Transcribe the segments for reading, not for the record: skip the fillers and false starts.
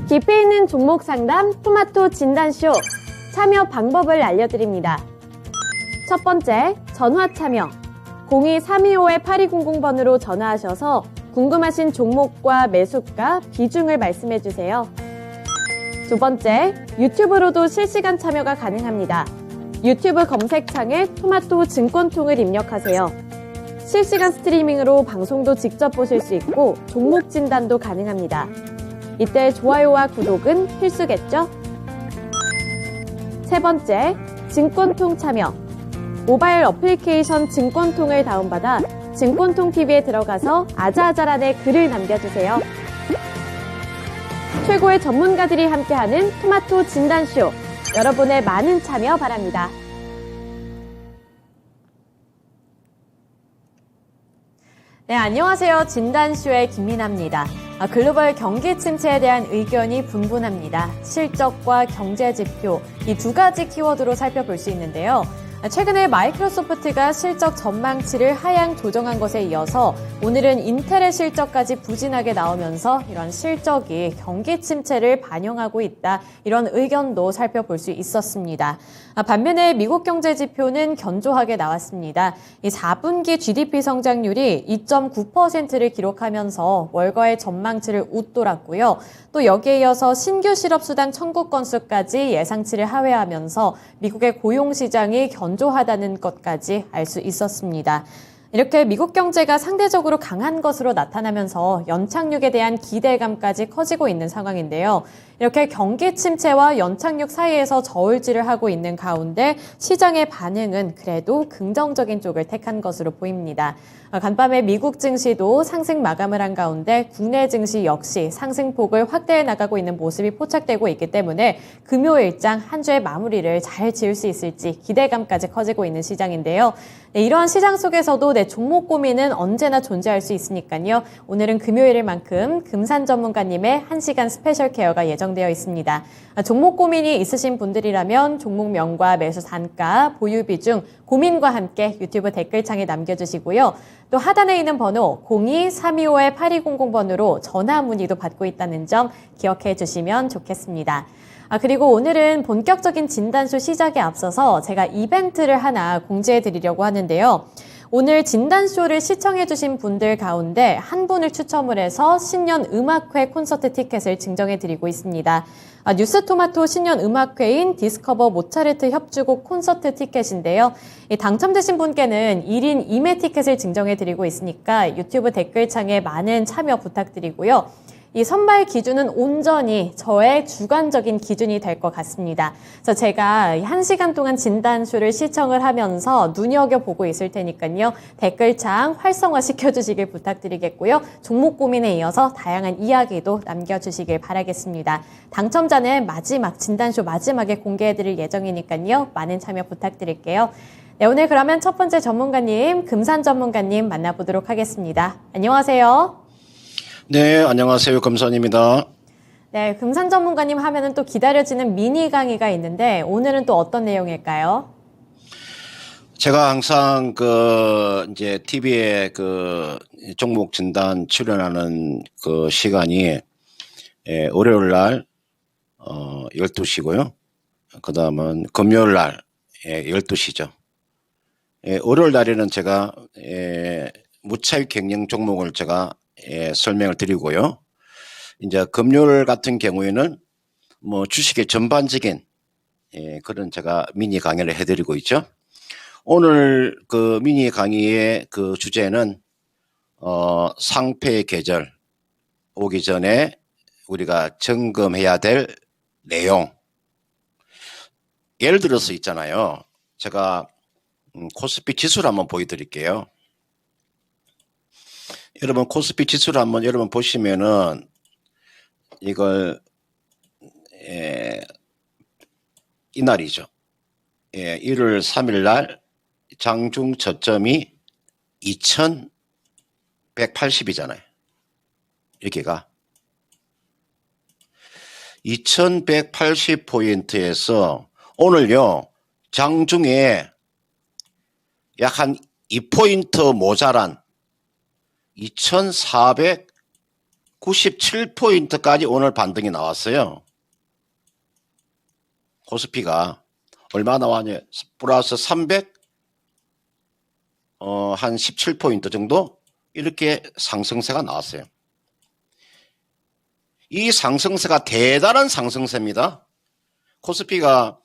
깊이 있는 종목 상담 토마토 진단쇼 참여 방법을 알려드립니다. 첫 번째, 전화 참여. 02-325-8200번으로 전화하셔서 궁금하신 종목과 매수가, 비중을 말씀해주세요. 두 번째, 유튜브로도 실시간 참여가 가능합니다. 유튜브 검색창에 토마토 증권통을 입력하세요. 실시간 스트리밍으로 방송도 직접 보실 수 있고 종목 진단도 가능합니다. 이때 좋아요와 구독은 필수겠죠? 세 번째, 증권통 참여. 모바일 어플리케이션 증권통을 다운받아 증권통 TV에 들어가서 아자아자란에 글을 남겨주세요. 최고의 전문가들이 함께하는 토마토 진단쇼. 여러분의 많은 참여 바랍니다. 네, 안녕하세요. 진단쇼의 김민아입니다. 글로벌 경기 침체에 대한 의견이 분분합니다. 실적과 경제 지표, 이 두 가지 키워드로 살펴볼 수 있는데요. 최근에 마이크로소프트가 실적 전망치를 하향 조정한 것에 이어서 오늘은 인텔의 실적까지 부진하게 나오면서 이런 실적이 경기 침체를 반영하고 있다. 이런 의견도 살펴볼 수 있었습니다. 반면에 미국 경제 지표는 견조하게 나왔습니다. 이 4분기 GDP 성장률이 2.9%를 기록하면서 월가의 전망치를 웃돌았고요. 또 여기에 이어서 신규 실업수당 청구 건수까지 예상치를 하회하면서 미국의 고용시장이 견조하다는 것까지 알 수 있었습니다. 이렇게 미국 경제가 상대적으로 강한 것으로 나타나면서 연착륙에 대한 기대감까지 커지고 있는 상황인데요. 이렇게 경기 침체와 연착륙 사이에서 저울질을 하고 있는 가운데 시장의 반응은 그래도 긍정적인 쪽을 택한 것으로 보입니다. 간밤에 미국 증시도 상승 마감을 한 가운데 국내 증시 역시 상승폭을 확대해 나가고 있는 모습이 포착되고 있기 때문에 금요일장 한 주의 마무리를 잘 지을 수 있을지 기대감까지 커지고 있는 시장인데요. 네, 이러한 시장 속에서도 내 종목 고민은 언제나 존재할 수 있으니까요. 오늘은 금요일인 만큼 금산 전문가님의 1시간 스페셜 케어가 예정되어 있습니다. 종목 고민이 있으신 분들이라면 종목명과 매수 단가, 보유 비중, 고민과 함께 유튜브 댓글창에 남겨주시고요. 또 하단에 있는 번호 02-325-8200번으로 전화 문의도 받고 있다는 점 기억해 주시면 좋겠습니다. 그리고 오늘은 본격적인 진단쇼 시작에 앞서서 제가 이벤트를 하나 공지해 드리려고 하는데요. 오늘 진단쇼를 시청해주신 분들 가운데 한 분을 추첨을 해서 신년 음악회 콘서트 티켓을 증정해 드리고 있습니다. 뉴스토마토 신년 음악회인 디스커버 모차르트 협주곡 콘서트 티켓인데요. 당첨되신 분께는 1인 2매 티켓을 증정해 드리고 있으니까 유튜브 댓글창에 많은 참여 부탁드리고요. 이 선발 기준은 온전히 저의 주관적인 기준이 될 것 같습니다. 그래서 제가 1시간 동안 진단쇼를 시청을 하면서 눈여겨보고 있을 테니까요. 댓글창 활성화시켜주시길 부탁드리겠고요. 종목 고민에 이어서 다양한 이야기도 남겨주시길 바라겠습니다. 당첨자는 마지막 진단쇼 마지막에 공개해드릴 예정이니까요. 많은 참여 부탁드릴게요. 네, 오늘 그러면 첫 번째 전문가님, 금산 전문가님 만나보도록 하겠습니다. 안녕하세요. 네, 안녕하세요. 금산입니다. 네, 금산 전문가님 하면은 또 기다려지는 미니 강의가 있는데 오늘은 또 어떤 내용일까요? 제가 항상 이제 TV에 종목 진단 출연하는 그 시간이 월요일 날 12시고요. 그 다음은 금요일 날 12시죠. 월요일 날에는 제가 무차익 경영 종목을 제가 설명을 드리고요. 이제 금요일 같은 경우에는 뭐 주식의 전반적인 그런 제가 미니 강의를 해드리고 있죠. 오늘 그 미니 강의의 그 주제는 상패 계절 오기 전에 우리가 점검해야 될 내용. 예를 들어서 있잖아요. 제가 코스피 지수를 한번 보여드릴게요. 여러분 코스피 지수를 한번 여러분 보시면은 이걸 이날이죠. 1월 3일 날 장중 저점이 2180이잖아요. 여기가 2180포인트에서 오늘요 장중에 약 한 2포인트 모자란 2490 97포인트까지 오늘 반등이 나왔어요. 코스피가 얼마 나왔냐? 플러스 300, 한 17포인트 정도? 이렇게 상승세가 나왔어요. 이 상승세가 대단한 상승세입니다. 코스피가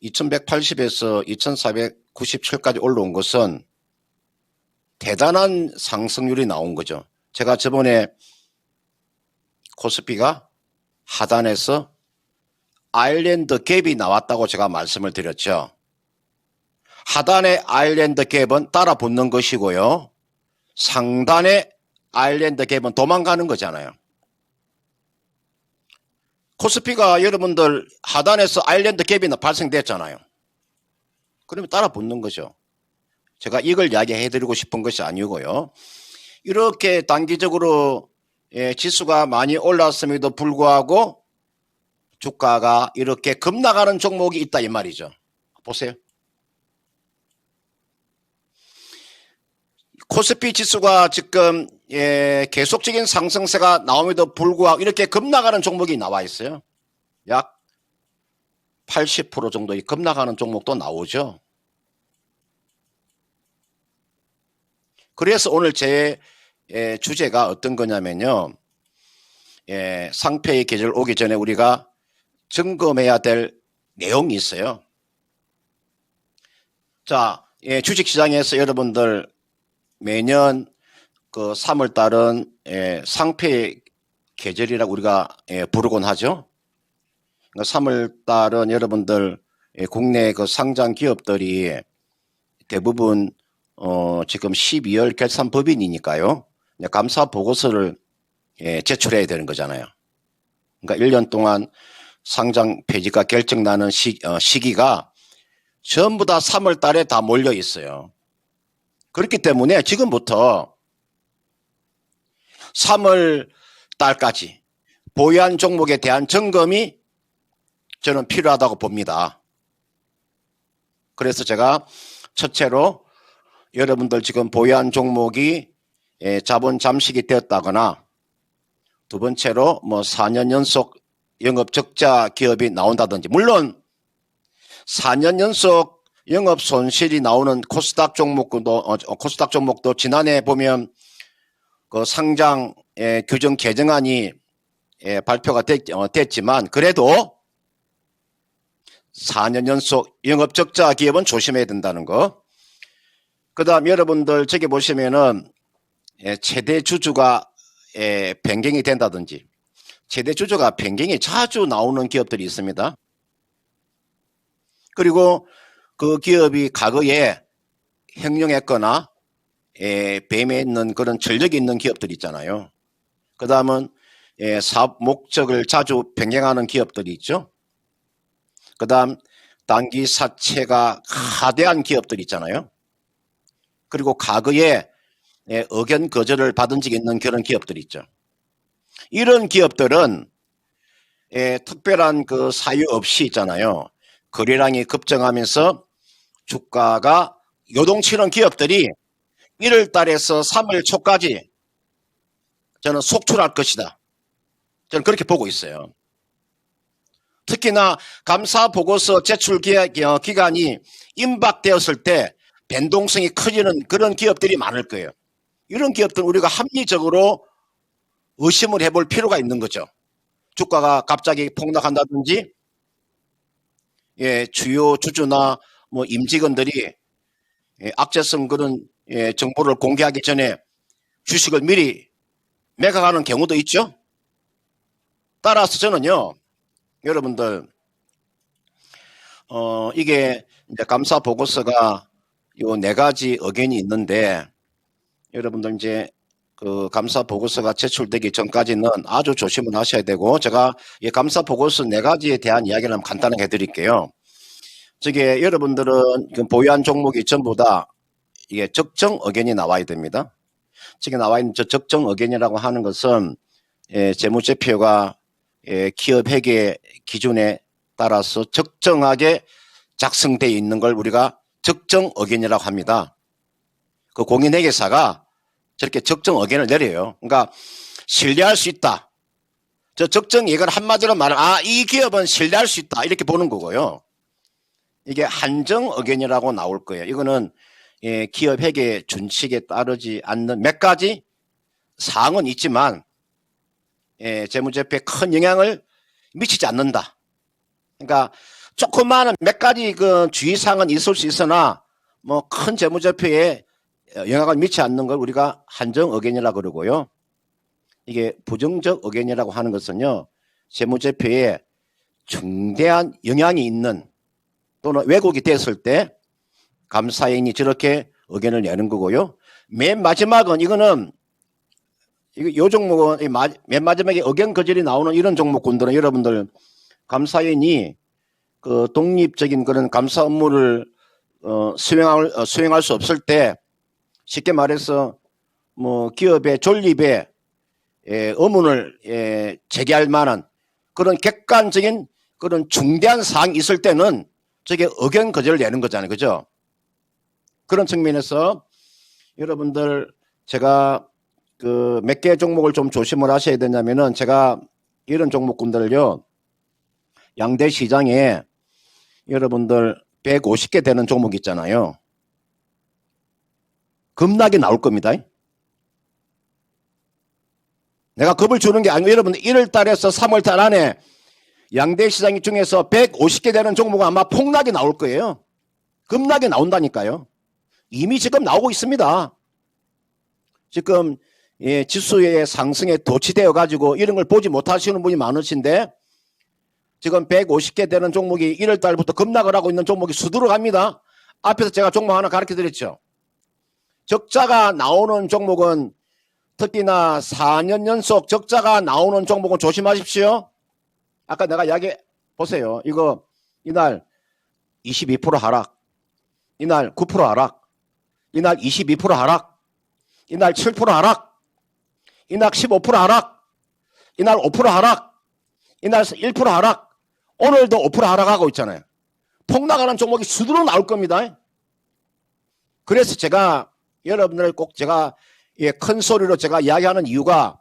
2180에서 2497까지 올라온 것은 대단한 상승률이 나온 거죠. 제가 저번에 코스피가 하단에서 아일랜드 갭이 나왔다고 제가 말씀을 드렸죠. 하단의 아일랜드 갭은 따라 붙는 것이고요. 상단의 아일랜드 갭은 도망가는 거잖아요. 코스피가 여러분들 하단에서 아일랜드 갭이 발생됐잖아요. 그러면 따라 붙는 거죠. 제가 이걸 이야기해 드리고 싶은 것이 아니고요. 이렇게 단기적으로 지수가 많이 올랐음에도 불구하고 주가가 이렇게 급락하는 종목이 있다 이 말이죠. 보세요. 코스피 지수가 지금 계속적인 상승세가 나옴에도 불구하고 이렇게 급락하는 종목이 나와 있어요. 약 80% 정도 급락하는 종목도 나오죠. 그래서 오늘 제 주제가 어떤 거냐면요. 상패의 계절 오기 전에 우리가 점검해야 될 내용이 있어요. 자, 주식시장에서 여러분들 매년 그 3월 달은 상패의 계절이라고 우리가 부르곤 하죠. 3월 달은 여러분들 국내 그 상장 기업들이 대부분 지금 12월 결산 법인이니까요. 감사 보고서를 제출해야 되는 거잖아요. 그러니까 1년 동안 상장 폐지가 결정나는 시기가 전부 다 3월 달에 다 몰려 있어요. 그렇기 때문에 지금부터 3월 달까지 보유한 종목에 대한 점검이 저는 필요하다고 봅니다. 그래서 제가 첫째로 여러분들 지금 보유한 종목이 자본 잠식이 되었다거나 두 번째로 뭐 4년 연속 영업 적자 기업이 나온다든지, 물론 4년 연속 영업 손실이 나오는 코스닥 종목도 지난해 보면 그 상장 규정 개정안이 발표가 됐지만 그래도 4년 연속 영업 적자 기업은 조심해야 된다는 거. 그다음 여러분들 저기 보시면은 최대 주주가 변경이 된다든지, 최대 주주가 변경이 자주 나오는 기업들이 있습니다. 그리고 그 기업이 과거에 횡령했거나 배임했는 그런 전력이 있는 기업들이 있잖아요. 그 다음은 사업 목적을 자주 변경하는 기업들이 있죠. 그 다음 단기 사채가 하대한 기업들이 있잖아요. 그리고 과거에 의견 거절을 받은 적이 있는 그런 기업들이 있죠. 이런 기업들은 특별한 그 사유 없이 있잖아요. 거래량이 급증하면서 주가가 요동치는 기업들이 1월 달에서 3월 초까지 저는 속출할 것이다. 저는 그렇게 보고 있어요. 특히나 감사 보고서 제출 기간이 임박되었을 때 변동성이 커지는 그런 기업들이 많을 거예요. 이런 기업들은 우리가 합리적으로 의심을 해볼 필요가 있는 거죠. 주가가 갑자기 폭락한다든지, 주요 주주나 뭐 임직원들이 악재성 그런 정보를 공개하기 전에 주식을 미리 매각하는 경우도 있죠. 따라서 저는요, 여러분들 이게 이제 감사 보고서가 요 4가지 의견이 있는데, 여러분들 이제 그 감사 보고서가 제출되기 전까지는 아주 조심을 하셔야 되고, 제가 이 감사 보고서 4가지에 대한 이야기를 한번 간단하게 해드릴게요. 저게 여러분들은 보유한 종목이 전부 다 이게 적정 의견이 나와야 됩니다. 저게 나와 있는 저 적정 의견이라고 하는 것은 재무제표가 기업 회계 기준에 따라서 적정하게 작성되어 있는 걸 우리가 적정 의견이라고 합니다. 그 공인회계사가 저렇게 적정 의견을 내려요. 그러니까 신뢰할 수 있다. 저 적정 예가를 한마디로 말하면 이 기업은 신뢰할 수 있다 이렇게 보는 거고요. 이게 한정 의견이라고 나올 거예요. 이거는 기업 회계 준칙에 따르지 않는 몇 가지 사항은 있지만 재무제표에 큰 영향을 미치지 않는다. 그러니까 조그마한 몇 가지 그 주의사항은 있을 수 있으나 뭐 큰 재무제표에 영향을 미치지 않는 걸 우리가 한정 의견이라고 그러고요. 이게 부정적 의견이라고 하는 것은요, 재무제표에 중대한 영향이 있는 또는 왜곡이 됐을 때 감사인이 저렇게 의견을 내는 거고요. 맨 마지막은 이거는 요 종목은 맨 마지막에 의견 거절이 나오는 이런 종목군들은 여러분들 감사인이 그 독립적인 그런 감사 업무를 수행할 수 없을 때 쉽게 말해서 뭐 기업의 존립에 의문을 제기할 만한 그런 객관적인 그런 중대한 사항이 있을 때는 저게 의견 거절을 내는 거잖아요. 그죠? 그런 측면에서 여러분들 제가 그 몇 개 종목을 좀 조심을 하셔야 되냐면은 제가 이런 종목군들을요, 양대 시장에 여러분들 150개 되는 종목 있잖아요. 급락이 나올 겁니다. 내가 겁을 주는 게 아니고 여러분들 1월 달에서 3월 달 안에 양대 시장 중에서 150개 되는 종목은 아마 폭락이 나올 거예요. 급락이 나온다니까요. 이미 지금 나오고 있습니다. 지금 지수의 상승에 도취되어 가지고 이런 걸 보지 못하시는 분이 많으신데 지금 150개 되는 종목이 1월 달부터 급락을 하고 있는 종목이 수두룩 합니다. 앞에서 제가 종목 하나 가르쳐 드렸죠. 적자가 나오는 종목은 특히나 4년 연속 적자가 나오는 종목은 조심하십시오. 아까 내가 이야기 보세요. 이거 이날 22% 하락, 이날 9% 하락, 이날 22% 하락, 이날 7% 하락, 이날 15% 하락, 이날 5% 하락, 이날 1% 하락, 오늘도 5% 하락하고 있잖아요. 폭락하는 종목이 수두룩 나올 겁니다. 그래서 제가 여러분들 꼭 제가 큰 소리로 제가 이야기하는 이유가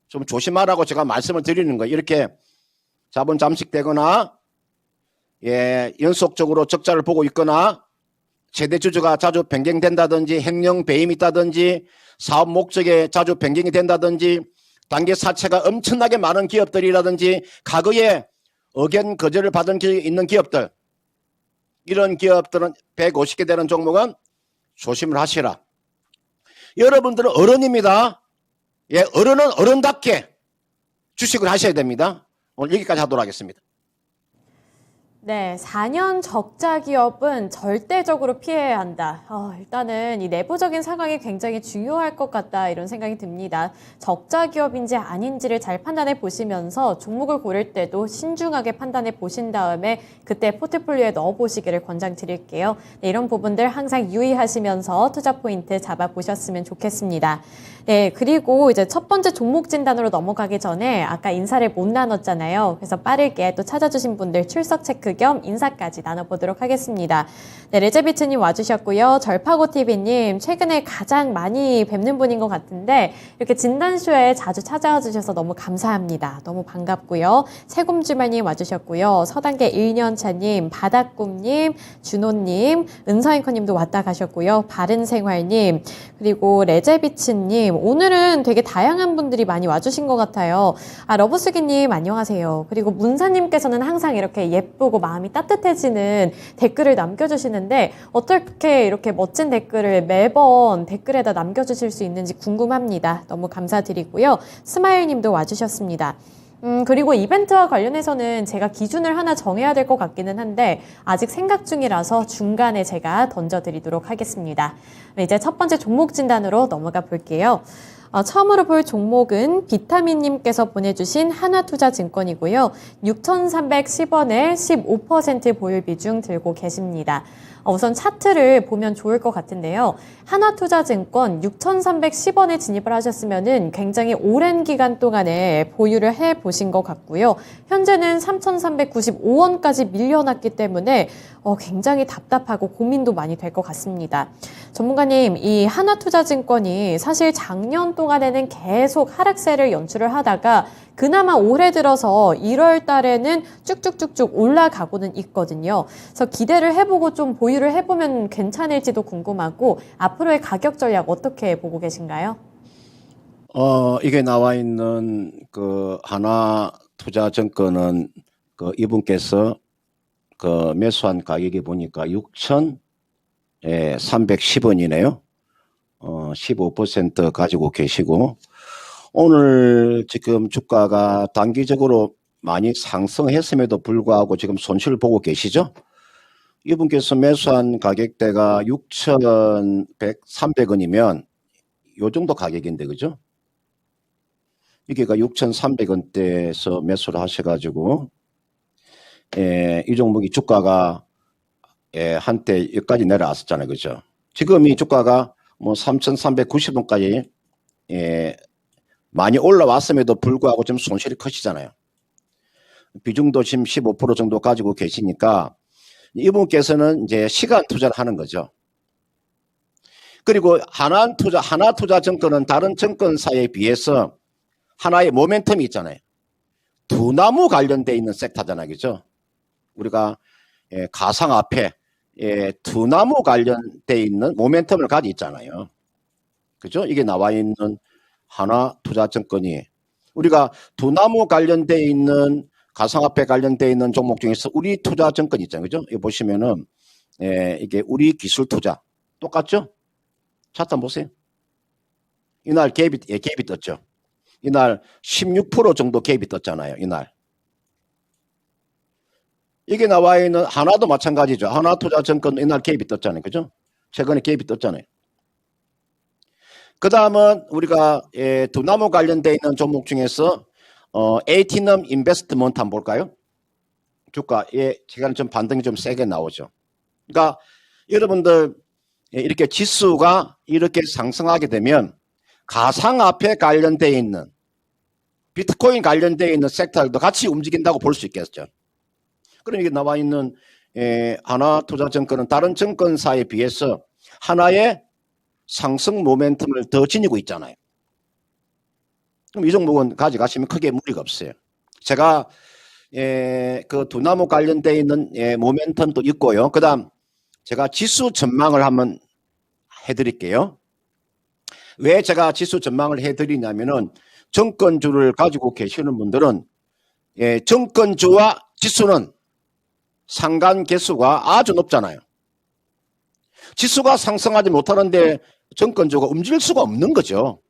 좀 조심하라고 제가 말씀을 드리는 거예요. 이렇게 자본 잠식되거나 연속적으로 적자를 보고 있거나 최대주주가 자주 변경된다든지 횡령 배임이 있다든지 사업 목적에 자주 변경이 된다든지 단계 사채가 엄청나게 많은 기업들이라든지 과거에 의견 거절을 받은 적이 있는 기업들, 이런 기업들은 150개 되는 종목은 조심을 하시라. 여러분들은 어른입니다. 어른은 어른답게 주식을 하셔야 됩니다. 오늘 여기까지 하도록 하겠습니다. 네, 4년 적자 기업은 절대적으로 피해야 한다. 일단은 이 내부적인 상황이 굉장히 중요할 것 같다 이런 생각이 듭니다. 적자 기업인지 아닌지를 잘 판단해 보시면서 종목을 고를 때도 신중하게 판단해 보신 다음에 그때 포트폴리오에 넣어 보시기를 권장드릴게요. 네, 이런 부분들 항상 유의하시면서 투자 포인트 잡아 보셨으면 좋겠습니다. 네, 그리고 이제 첫 번째 종목 진단으로 넘어가기 전에 아까 인사를 못 나눴잖아요. 그래서 빠르게 또 찾아주신 분들 출석 체크 겸 인사까지 나눠보도록 하겠습니다. 네, 레제비츠님 와주셨고요. 절파고TV님 최근에 가장 많이 뵙는 분인 것 같은데 이렇게 진단쇼에 자주 찾아와 주셔서 너무 감사합니다. 너무 반갑고요. 세곰주말님 와주셨고요. 서단계 1년차님, 바닥꿈님, 준호님, 은서앵커님도 왔다 가셨고요. 바른생활님, 그리고 레제비츠님, 오늘은 되게 다양한 분들이 많이 와주신 것 같아요. 러브스기님 안녕하세요. 그리고 문사님께서는 항상 이렇게 예쁘고 마음이 따뜻해지는 댓글을 남겨주시는데 어떻게 이렇게 멋진 댓글을 매번 댓글에다 남겨주실 수 있는지 궁금합니다. 너무 감사드리고요. 스마일님도 와주셨습니다. 그리고 이벤트와 관련해서는 제가 기준을 하나 정해야 될 것 같기는 한데 아직 생각 중이라서 중간에 제가 던져드리도록 하겠습니다. 이제 첫 번째 종목 진단으로 넘어가 볼게요. 처음으로 볼 종목은 비타민님께서 보내주신 하나투자증권이고요. 6,310원에 15% 보유 비중 들고 계십니다. 우선 차트를 보면 좋을 것 같은데요. 하나투자증권 6,310원에 진입을 하셨으면은 굉장히 오랜 기간 동안에 보유를 해보신 것 같고요. 현재는 3,395원까지 밀려났기 때문에 굉장히 답답하고 고민도 많이 될 것 같습니다. 전문가님, 이 하나투자증권이 사실 작년 동안에는 계속 하락세를 연출을 하다가 그나마 올해 들어서 1월 달에는 쭉쭉쭉쭉 올라가고는 있거든요. 그래서 기대를 해보고 좀 보유를 해보면 괜찮을지도 궁금하고 앞으로의 가격 전략 어떻게 보고 계신가요? 이게 나와 있는 그 하나투자증권은 그 이분께서 그 매수한 가격이 보니까 6,310원이네요. 15% 가지고 계시고 오늘 지금 주가가 단기적으로 많이 상승했음에도 불구하고 지금 손실을 보고 계시죠? 이분께서 매수한 가격대가 6,300원이면 요 정도 가격인데 그죠? 이게가 6,300원대에서 매수를 하셔가지고 이 종목이 주가가 한때 여기까지 내려왔었잖아요. 그죠? 지금 이 주가가 뭐 3,390원까지 많이 올라왔음에도 불구하고 좀 손실이 크시잖아요. 비중도 지금 15% 정도 가지고 계시니까 이분께서는 이제 시간 투자를 하는 거죠. 그리고 하나투자증권은 다른 증권사에 비해서 하나의 모멘텀이 있잖아요. 두나무 관련돼 있는 섹터잖아요. 그죠? 우리가 가상화폐 두나무 관련돼 있는 모멘텀을 가지고 있잖아요. 그죠? 이게 나와 있는 하나투자증권이 우리가 두나무 관련돼 있는 가상화폐 관련돼 있는 종목 중에서 우리투자증권 있잖아요. 그죠? 이거 보시면은 이게 우리기술투자 똑같죠? 차트 한번 보세요. 이날 갭이 떴죠. 이날 16% 정도 갭이 떴잖아요. 이날. 이게 나와 있는 하나도 마찬가지죠. 하나투자증권 이날 갭이 떴잖아요. 그죠? 최근에 갭이 떴잖아요. 그 다음은 우리가 두나무 관련돼 있는 종목 중에서 에이티넘 인베스트먼트 한번 볼까요? 주가에 시간은 좀 반등이 좀 세게 나오죠. 그러니까 여러분들 이렇게 지수가 이렇게 상승하게 되면 가상화폐 관련돼 있는 비트코인 관련돼 있는 섹터들도 같이 움직인다고 볼 수 있겠죠. 그럼 이게 나와 있는 하나투자증권은 다른 증권사에 비해서 하나의 상승 모멘텀을 더 지니고 있잖아요. 그럼 이 종목은 가져가시면 크게 무리가 없어요. 제가 그 두나무 관련돼 있는 모멘텀도 있고요. 그 다음 제가 지수 전망을 한번 해드릴게요. 왜 제가 지수 전망을 해드리냐면은 정권주를 가지고 계시는 분들은 정권주와 지수는 상관계수가 아주 높잖아요. 지수가 상승하지 못하는데 정권주가 움직일 수가 없는 거죠.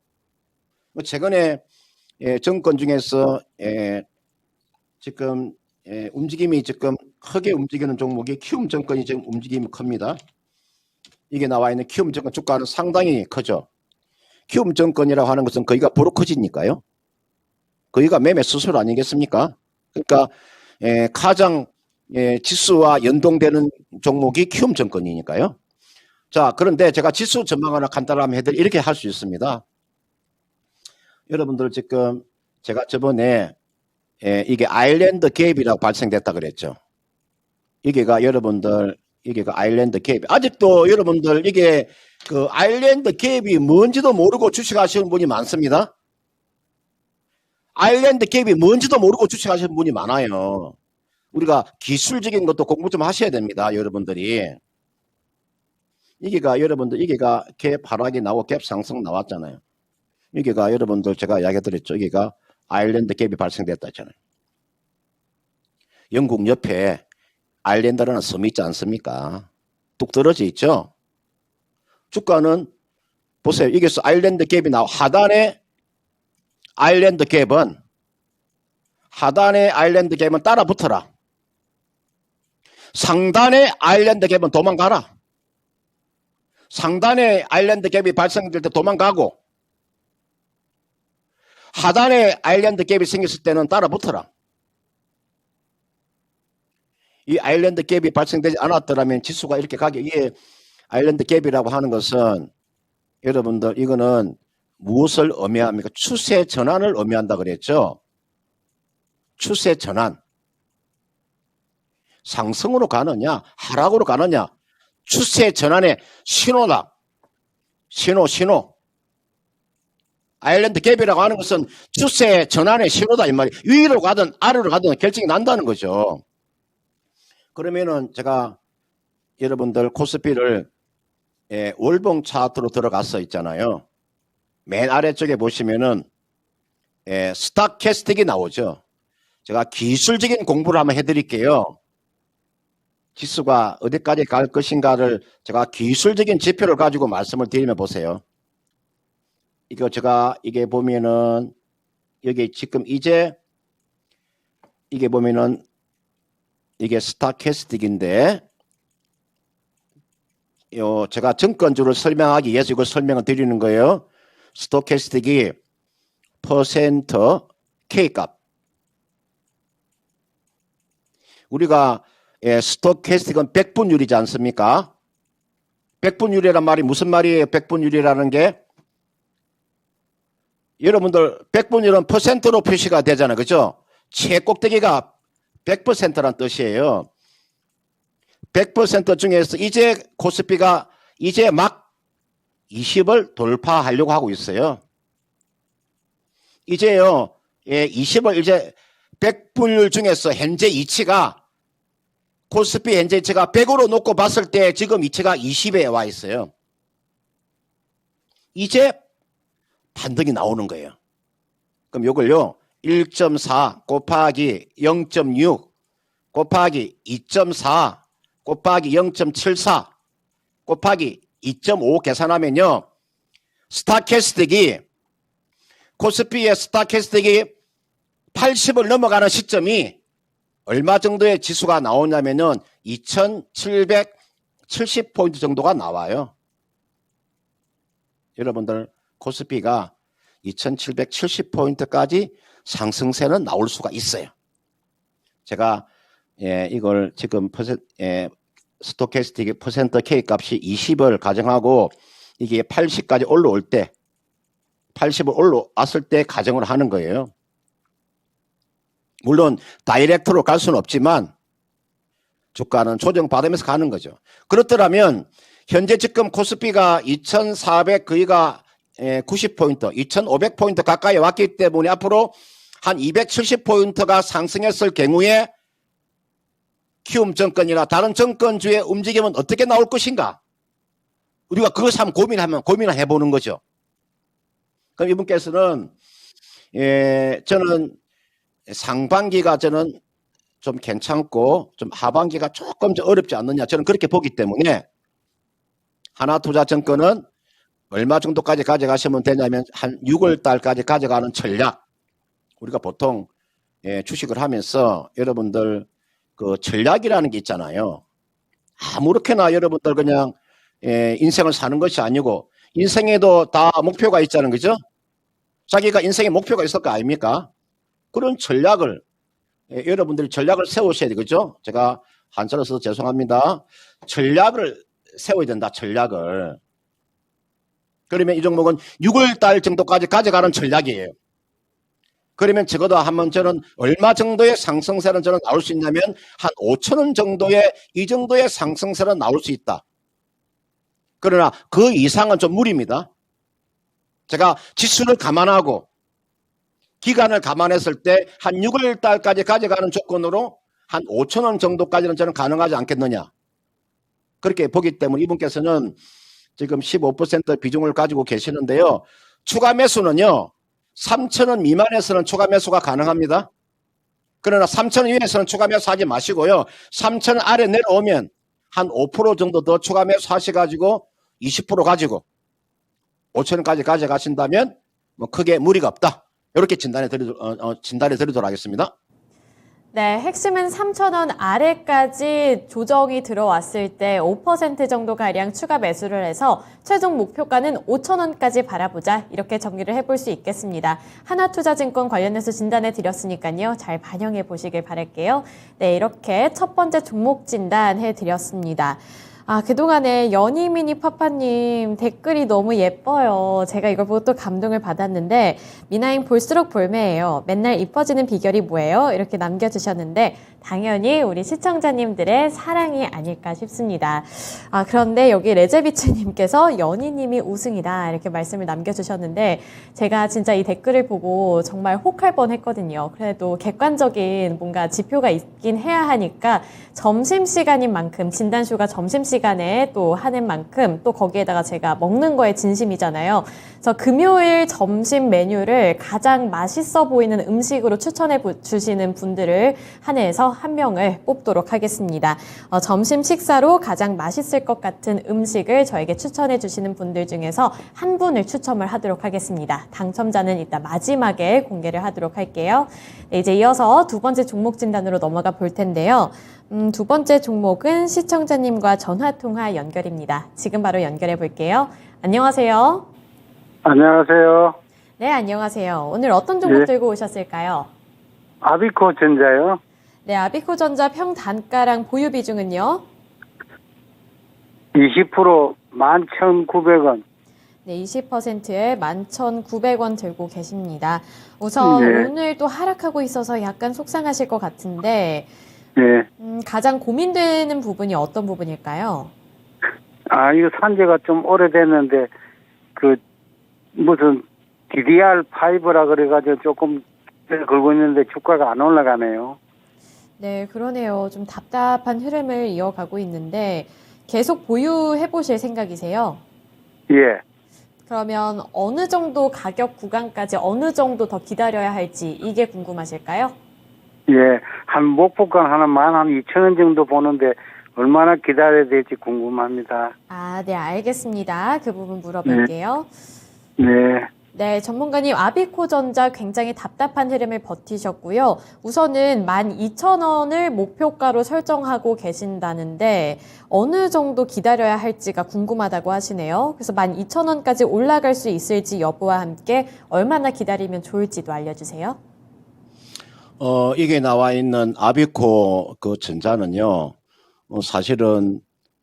최근에 정권 중에서 지금 움직임이 지금 크게 움직이는 종목이 키움증권이 지금 움직임이 큽니다. 이게 나와 있는 키움증권 주가는 상당히 크죠. 키움증권이라고 하는 것은 거기가 브로커지니까요. 거기가 매매 수수료 아니겠습니까? 그러니까 가장 지수와 연동되는 종목이 키움증권이니까요. 자, 그런데 제가 지수 전망 하나 간단하게 해드리 이렇게 할 수 있습니다. 여러분들 지금 제가 저번에 이게 아일랜드 갭이라고 발생됐다 그랬죠. 이게가 여러분들 이게가 아일랜드 갭. 아직도 여러분들 이게 그 아일랜드 갭이 뭔지도 모르고 주식하시는 분이 많습니다. 아일랜드 갭이 뭔지도 모르고 주식하시는 분이 많아요. 우리가 기술적인 것도 공부 좀 하셔야 됩니다. 여러분들이. 이게가 여러분들 이게가 갭 하락이 나오고 갭 상승 나왔잖아요. 이게가 여러분들 제가 이야기 드렸죠. 이게가 아일랜드 갭이 발생됐다 했잖아요. 영국 옆에 아일랜드라는 섬이 있지 않습니까? 뚝 떨어져 있죠. 주가는 보세요. 이게서 아일랜드 갭이 나와 하단에 아일랜드 갭은 따라 붙어라. 상단의 아일랜드 갭은 도망가라. 상단의 아일랜드 갭이 발생될 때 도망가고 하단에 아일랜드 갭이 생겼을 때는 따라 붙어라. 이 아일랜드 갭이 발생되지 않았더라면 지수가 이렇게 가게, 이게 아일랜드 갭이라고 하는 것은 여러분들 이거는 무엇을 의미합니까? 추세 전환을 의미한다 그랬죠. 추세 전환. 상승으로 가느냐 하락으로 가느냐 추세 전환의 신호다. 신호. 아일랜드 갭이라고 하는 것은 추세 전환의 신호다 이 말이에요. 위로 가든 아래로 가든 결정이 난다는 거죠. 그러면은 제가 여러분들 코스피를 월봉 차트로 들어갔어 있잖아요. 맨 아래쪽에 보시면은 스탁캐스틱이 나오죠. 제가 기술적인 공부를 한번 해드릴게요. 지수가 어디까지 갈 것인가를 제가 기술적인 지표를 가지고 말씀을 드리면 보세요. 이거 제가 이게 보면은 여기 지금 이제 이게 보면은 이게 스탁캐스틱인데 요 제가 증권주를 설명하기 위해서 이걸 설명을 드리는 거예요. 스톡캐스틱이 퍼센트 K값. 우리가 스톡캐스틱은 백분율이지 않습니까? 백분율이란 말이 무슨 말이에요? 백분율이라는 게 여러분들 백분율은 퍼센트로 표시가 되잖아요. 그죠? 최꼭대기가 100%란 뜻이에요. 100% 중에서 이제 코스피가 이제 막 20을 돌파하려고 하고 있어요. 이제요, 20을 이제 100분율 중에서 현재 이치가 코스피 현재 이치가 100으로 놓고 봤을 때 지금 이치가 20에 와 있어요. 이제 반등이 나오는 거예요. 그럼 이걸요, 1.4 곱하기 0.6 곱하기 2.4 곱하기 0.74 곱하기 2.5 계산하면요. 스탁캐스틱이 코스피의 스탁캐스틱이 80을 넘어가는 시점이 얼마 정도의 지수가 나오냐면은 2770포인트 정도가 나와요. 여러분들 코스피가 2770포인트까지 상승세는 나올 수가 있어요. 제가 이걸 지금 스톡캐스틱의 퍼센트 K 값이 20을 가정하고 이게 80까지 올라올 때 80을 올라왔을 때 가정을 하는 거예요. 물론 다이렉트로 갈 수는 없지만 주가는 조정받으면서 가는 거죠. 그렇더라면 현재 지금 코스피가 2400 거의가 90포인트, 2500포인트 가까이 왔기 때문에 앞으로 한 270포인트가 상승했을 경우에 키움증권이나 다른 증권주의 움직임은 어떻게 나올 것인가? 우리가 그것을 한번 고민을 해보는 거죠. 그럼 이분께서는 저는 상반기가 저는 좀 괜찮고 좀 하반기가 조금 좀 어렵지 않느냐 저는 그렇게 보기 때문에 하나투자증권은 얼마 정도까지 가져가시면 되냐면 한 6월 달까지 가져가는 전략. 우리가 보통 주식을 하면서 여러분들 그 전략이라는 게 있잖아요. 아무렇게나 여러분들 그냥 인생을 사는 것이 아니고 인생에도 다 목표가 있잖아요. 그죠? 자기가 인생에 목표가 있을 거 아닙니까? 그런 전략을 여러분들이 전략을 세우셔야 되겠죠? 제가 한자로 써서 죄송합니다. 전략을 세워야 된다. 전략을. 그러면 이 종목은 6월 달 정도까지 가져가는 전략이에요. 그러면 적어도 한번 저는 얼마 정도의 상승세는 저는 나올 수 있냐면 한 5,000원 정도의 이 정도의 상승세는 나올 수 있다. 그러나 그 이상은 좀 무리입니다. 제가 지수를 감안하고 기간을 감안했을 때 한 6월 달까지 가져가는 조건으로 한 5,000원 정도까지는 저는 가능하지 않겠느냐. 그렇게 보기 때문에 이분께서는 지금 15% 비중을 가지고 계시는데요. 추가 매수는요. 3,000원 미만에서는 추가 매수가 가능합니다. 그러나 3,000원 이하에서는 추가 매수하지 마시고요. 3,000원 아래 내려오면 한 5% 정도 더 추가 매수하셔가지고 20% 가지고 5,000원까지 가져가신다면 뭐 크게 무리가 없다. 이렇게 진단해 드리도록 하겠습니다. 네, 핵심은 3,000원 아래까지 조정이 들어왔을 때 5% 정도가량 추가 매수를 해서 최종 목표가는 5,000원까지 바라보자 이렇게 정리를 해볼 수 있겠습니다. 하나투자증권 관련해서 진단해 드렸으니까요. 잘 반영해 보시길 바랄게요. 네, 이렇게 첫 번째 종목 진단해 드렸습니다. 그동안에 연희미니 파파님 댓글이 너무 예뻐요. 제가 이걸 보고 또 감동을 받았는데, 미나잉 볼수록 볼매예요. 맨날 이뻐지는 비결이 뭐예요? 이렇게 남겨주셨는데, 당연히 우리 시청자님들의 사랑이 아닐까 싶습니다. 그런데 여기 레제비츠님께서 연희님이 우승이다. 이렇게 말씀을 남겨주셨는데, 제가 진짜 이 댓글을 보고 정말 혹할 뻔 했거든요. 그래도 객관적인 뭔가 지표가 있긴 해야 하니까, 점심시간인 만큼, 진단쇼가 점심시간에 또 하는 만큼, 또 거기에다가 제가 먹는 거에 진심이잖아요. 그래서 금요일 점심 메뉴를 가장 맛있어 보이는 음식으로 추천해 주시는 분들을 한 해에서 한 명을 뽑도록 하겠습니다. 점심 식사로 가장 맛있을 것 같은 음식을 저에게 추천해 주시는 분들 중에서 한 분을 추첨을 하도록 하겠습니다. 당첨자는 이따 마지막에 공개를 하도록 할게요. 네, 이제 이어서 두 번째 종목 진단으로 넘어가 볼 텐데요. 두 번째 종목은 시청자님과 전화통화 연결입니다. 지금 바로 연결해 볼게요. 안녕하세요. 안녕하세요. 네, 안녕하세요. 오늘 어떤 종목 예. 들고 오셨을까요? 아비코 전자요. 네, 아비코전자 평단가랑 보유 비중은요? 20% 11,900원. 네, 20%에 11,900원 들고 계십니다. 우선 네. 오늘 또 하락하고 있어서 약간 속상하실 것 같은데, 예. 가장 고민되는 부분이 어떤 부분일까요? 이거 산지가 좀 오래됐는데, 무슨 DDR5라 그래가지고 조금 걸고 있는데 주가가 안 올라가네요. 네, 그러네요. 좀 답답한 흐름을 이어가고 있는데, 계속 보유해 보실 생각이세요? 예. 그러면 어느 정도 가격 구간까지 어느 정도 더 기다려야 할지 이게 궁금하실까요? 예. 한 목표가 하나 12,000원 정도 보는데, 얼마나 기다려야 될지 궁금합니다. 네, 알겠습니다. 그 부분 물어볼게요. 네. 네, 전문가님, 아비코전자 굉장히 답답한 흐름을 버티셨고요. 우선은 12,000원을 목표가로 설정하고 계신다는데 어느 정도 기다려야 할지가 궁금하다고 하시네요. 그래서 12,000원까지 올라갈 수 있을지 여부와 함께 얼마나 기다리면 좋을지도 알려주세요. 이게 나와 있는 아비코 그 전자는요, 사실은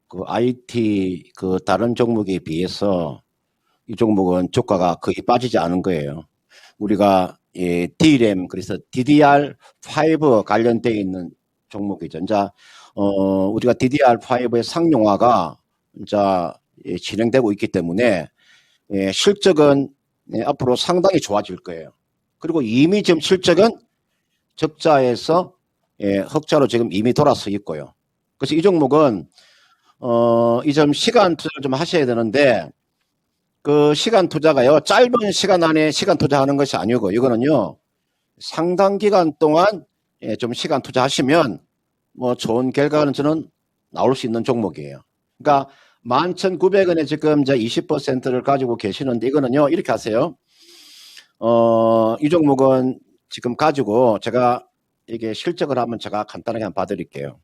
그 IT 그 다른 종목에 비해서 이 종목은 주가가 거의 빠지지 않은 거예요. 우리가 DRAM, 그래서 DDR5 관련되어 있는 종목이죠. 이제 우리가 DDR5의 상용화가 이제 진행되고 있기 때문에 실적은 앞으로 상당히 좋아질 거예요. 그리고 이미 지금 실적은 적자에서 흑자로 지금 이미 돌아서 있고요. 그래서 이 종목은 이 점 시간 투자를 좀 하셔야 되는데, 그 시간 투자가요, 짧은 시간 안에 시간 투자하는 것이 아니고, 이거는요, 상당 기간 동안 좀 시간 투자하시면 뭐 좋은 결과는 저는 나올 수 있는 종목이에요. 그러니까 11,900원에 지금 이제 20%를 가지고 계시는데, 이거는요, 이렇게 하세요. 이 종목은 지금 가지고 제가 이게 실적을 한번 제가 간단하게 한번 봐드릴게요.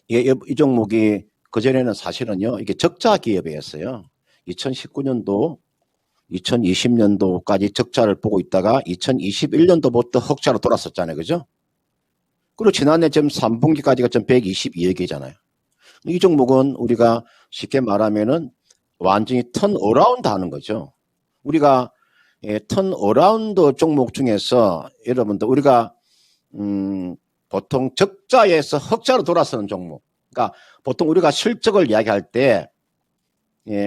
이 종목이 그전에는 사실은요, 이게 적자 기업이었어요. 2019년도, 2020년도까지 적자를 보고 있다가 2021년도부터 흑자로 돌았었잖아요. 그죠? 그리고 지난해 지금 3분기까지가 좀 122억이잖아요. 이 종목은 우리가 쉽게 말하면은 완전히 턴어라운드 하는 거죠. 우리가 턴어라운드 종목 중에서 여러분들 우리가 보통 적자에서 흑자로 돌아서는 종목. 그러니까 보통 우리가 실적을 이야기할 때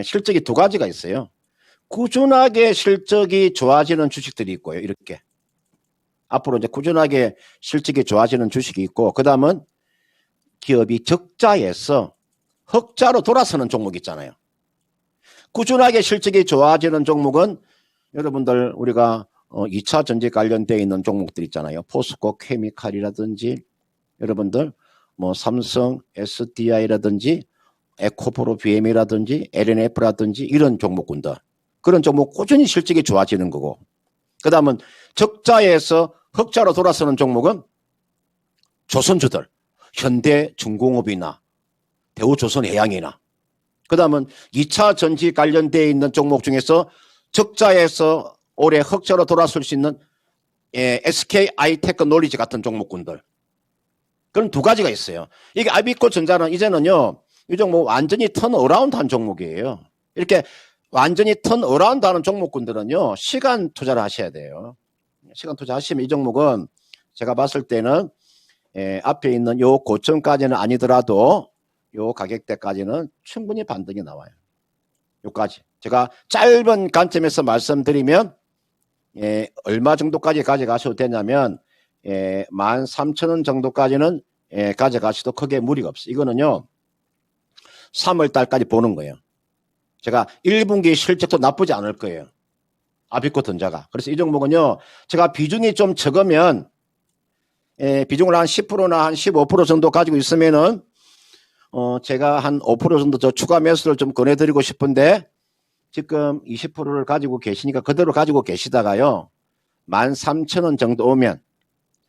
실적이 두 가지가 있어요. 꾸준하게 실적이 좋아지는 주식들이 있고요. 이렇게. 앞으로 이제 꾸준하게 실적이 좋아지는 주식이 있고, 그 다음은 기업이 적자에서 흑자로 돌아서는 종목 있잖아요. 꾸준하게 실적이 좋아지는 종목은 여러분들 우리가 2차 전지 관련되어 있는 종목들 있잖아요. 포스코 케미칼이라든지 여러분들 뭐 삼성 SDI라든지 에코프로 BM이라든지 LNF라든지 이런 종목군들. 그런 종목 꾸준히 실적이 좋아지는 거고. 그 다음은 적자에서 흑자로 돌아서는 종목은 조선주들, 현대중공업이나 대우조선해양이나 그 다음은 2차 전지 관련되어 있는 종목 중에서 적자에서 올해 흑자로 돌아설 수 있는 SK 하이테크놀리지 같은 종목군들. 그런 두 가지가 있어요. 이게 아비코 전자는 이제는요, 이 종목 완전히 턴어라운드 한 종목이에요. 이렇게 완전히 턴어라운드 하는 종목군들은요, 시간 투자를 하셔야 돼요. 시간 투자하시면 이 종목은 제가 봤을 때는 앞에 있는 요 고점까지는 아니더라도 요 가격대까지는 충분히 반등이 나와요. 요까지. 제가 짧은 관점에서 말씀드리면 얼마 정도까지 가져가셔도 되냐면 13,000원 정도까지는 가져가셔도 크게 무리가 없어요. 이거는요 3월 달까지 보는 거예요. 제가 1분기 실적도 나쁘지 않을 거예요. 아비코 전자가. 그래서 이 종목은요 제가 비중이 좀 적으면 비중을 한 10%나 한 15% 정도 가지고 있으면은 제가 한 5% 정도 더 추가 매수를 좀 권해드리고 싶은데 지금 20%를 가지고 계시니까 그대로 가지고 계시다가요 13,000원 정도 오면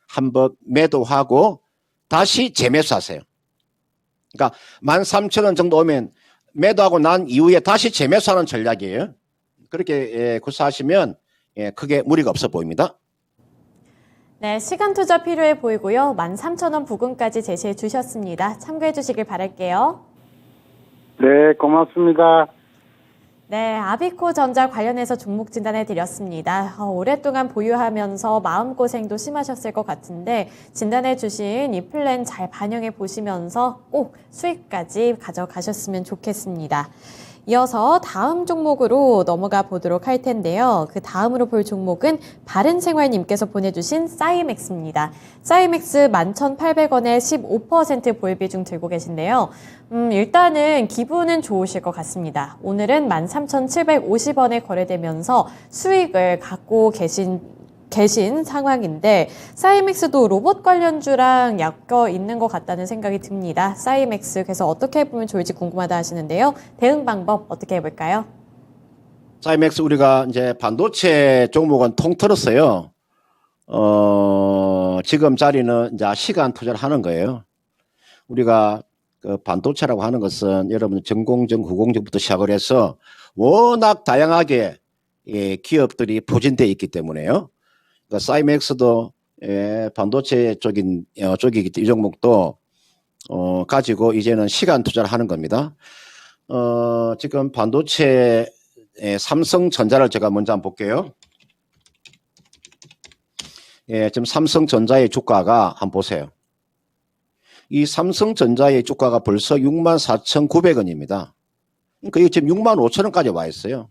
한번 매도하고 다시 재매수하세요. 그러니까 13,000원 정도 오면 매도하고 난 이후에 다시 재매수하는 전략이에요. 그렇게 구사하시면 크게 무리가 없어 보입니다. 네, 시간 투자 필요해 보이고요. 13,000원 부근까지 제시해 주셨습니다. 참고해 주시길 바랄게요. 네, 고맙습니다. 네, 아비코 전자 관련해서 종목 진단해 드렸습니다. 오랫동안 보유하면서 마음고생도 심하셨을 것 같은데 진단해 주신 이 플랜 잘 반영해 보시면서 꼭 수익까지 가져가셨으면 좋겠습니다. 이어서 다음 종목으로 넘어가 보도록 할 텐데요. 그 다음으로 볼 종목은 바른생활님께서 보내주신 사이맥스입니다. 사이맥스 11,800원에 15% 보유 비중 들고 계신데요. 일단은 기분은 좋으실 것 같습니다. 오늘은 13,750원에 거래되면서 수익을 갖고 계신 상황인데 사이맥스도 로봇 관련주랑 엮여 있는 것 같다는 생각이 듭니다. 사이맥스 그래서 어떻게 해보면 좋을지 궁금하다 하시는데요. 대응 방법 어떻게 해볼까요? 사이맥스 우리가 이제 반도체 종목은 통틀었어요. 지금 자리는 이제 시간 투자를 하는 거예요. 우리가 그 반도체라고 하는 것은 여러분 전공정, 후공정부터 시작을 해서 워낙 다양하게 기업들이 포진되어 있기 때문에요. 그러니까 사이맥스도 반도체 쪽이기 때문에 이 종목도 가지고 이제는 시간 투자를 하는 겁니다. 지금 반도체 삼성전자를 제가 먼저 한번 볼게요. 지금 삼성전자의 주가가 한번 보세요. 이 삼성전자의 주가가 벌써 64,900원입니다. 그러니까 이게 지금 65,000원까지 와 있어요.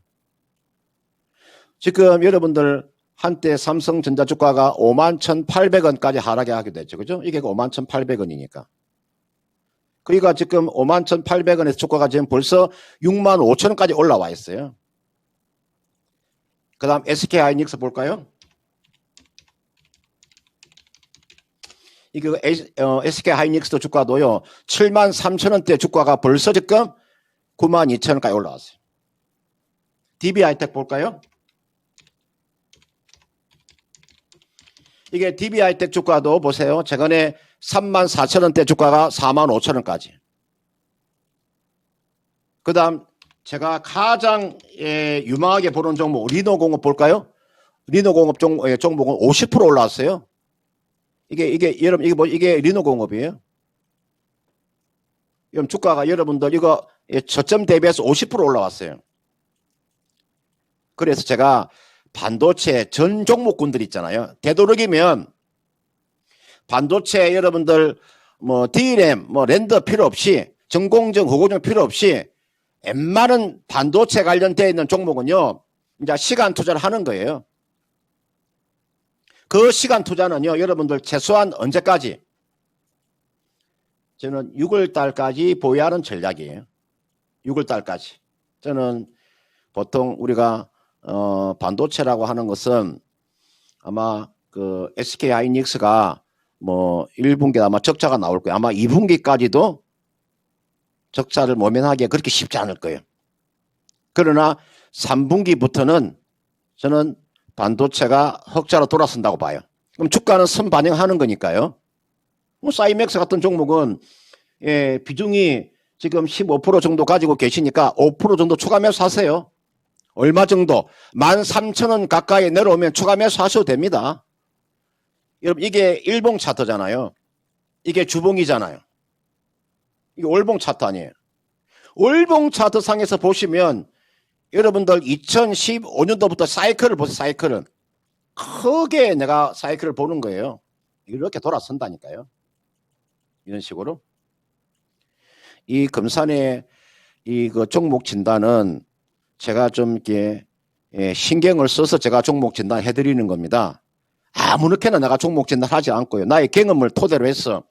지금 여러분들 한때 삼성전자 주가가 51,800원까지 하락에 하게 됐죠. 그죠? 이게 51,800원이니까. 그러니까 지금 51,800원에서 주가가 지금 벌써 65,000원까지 올라와 있어요. 그 다음 SK 하이닉스 볼까요? 이게 SK 하이닉스 주가도요, 73,000원대 주가가 벌써 지금 92,000원까지 올라왔어요. DB 하이텍 볼까요? 이게 DB 하이텍 주가도 보세요. 최근에 34,000원대 주가가 45,000원까지. 그 다음 제가 가장 유망하게 보는 종목 리노공업 볼까요? 리노공업 종목은 50% 올라왔어요. 이게 여러분 이게 리노공업이에요. 여러분 주가가 여러분들 이거 저점 대비해서 50% 올라왔어요. 그래서 제가 반도체 전 종목군들 있잖아요. 되도록이면 반도체 여러분들 뭐 DRAM, 뭐 랜더 필요 없이 전공정, 후공정 필요 없이 웬만한 반도체 관련되어 있는 종목은요. 이제 시간 투자를 하는 거예요. 그 시간 투자는요. 여러분들 최소한 언제까지? 저는 6월 달까지 보유하는 전략이에요. 6월 달까지. 저는 보통 우리가 반도체라고 하는 것은 아마 그 SK 하이닉스가 뭐 1분기에 아마 적자가 나올 거예요. 아마 2분기까지도 적자를 모면하기가 그렇게 쉽지 않을 거예요. 그러나 3분기부터는 저는 반도체가 흑자로 돌아선다고 봐요. 그럼 주가는 선반영하는 거니까요. 뭐 사이맥스 같은 종목은 비중이 지금 15% 정도 가지고 계시니까 5% 정도 추가 매수하세요. 얼마 정도? 13,000원 가까이 내려오면 추가 매수하셔도 됩니다. 여러분 이게 일봉 차트잖아요. 이게 주봉이잖아요. 이게 월봉 차트 아니에요. 월봉 차트 상에서 보시면 여러분들 2015년도부터 사이클을 보세요. 사이클은 크게 내가 사이클을 보는 거예요. 이렇게 돌아선다니까요. 이런 식으로. 이 금산의 그 종목 진단은 제가 좀 이렇게 신경을 써서 제가 종목 진단 해드리는 겁니다. 아무렇게나 내가 종목 진단 하지 않고요. 나의 경험을 토대로 해서